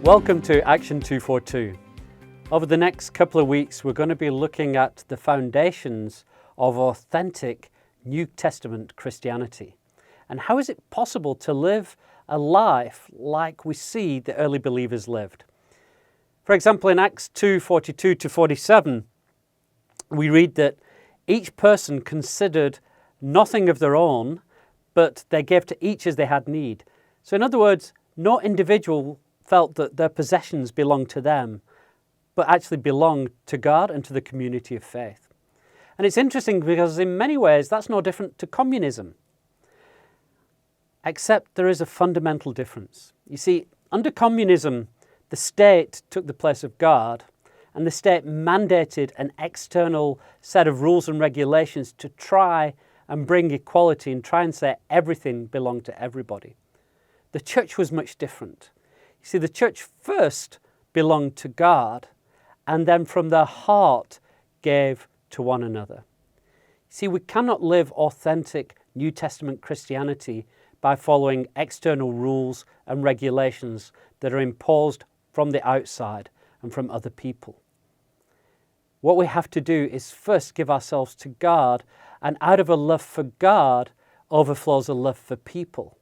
Welcome to Action 242. Over the next couple of weeks, we're going to be looking at the foundations of authentic New Testament Christianity. And how is it possible to live a life like we see the early believers lived? For example, in Acts 2:42 to 47, we read that each person considered nothing of their own, but they gave to each as they had need. So in other words, no individual felt that their possessions belonged to them, but actually belonged to God and to the community of faith. And it's interesting because in many ways that's no different to communism, except there is a fundamental difference. You see, under communism, the state took the place of God, and the state mandated an external set of rules and regulations to try and bring equality and try and say everything belonged to everybody. The church was much different. You see, the church first belonged to God, and then from their heart gave to one another. See, we cannot live authentic New Testament Christianity by following external rules and regulations that are imposed from the outside and from other people. What we have to do is first give ourselves to God, and out of a love for God overflows a love for people.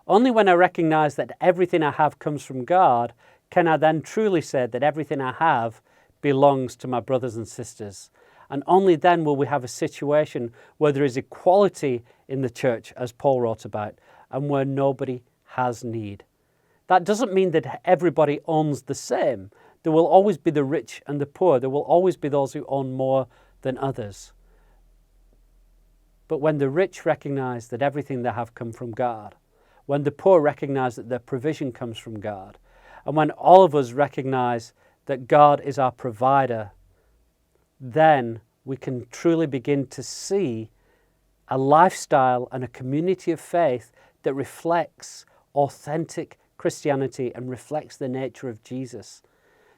Only when I recognize that everything I have comes from God can I then truly say that everything I have belongs to my brothers and sisters. And only then will we have a situation where there is equality in the church, as Paul wrote about, and where nobody has need. That doesn't mean that everybody owns the same. There will always be the rich and the poor. There will always be those who own more than others. But when the rich recognize that everything they have come from God, when the poor recognize that their provision comes from God, and when all of us recognize that God is our provider, then we can truly begin to see a lifestyle and a community of faith that reflects authentic Christianity and reflects the nature of Jesus.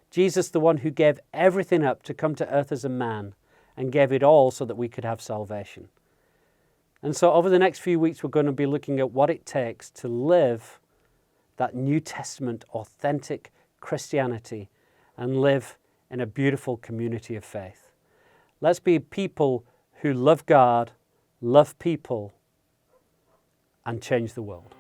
Jesus, the one who gave everything up to come to earth as a man and gave it all so that we could have salvation. And so over the next few weeks, we're going to be looking at what it takes to live that New Testament authentic Christianity and live in a beautiful community of faith. Let's be people who love God, love people, and change the world.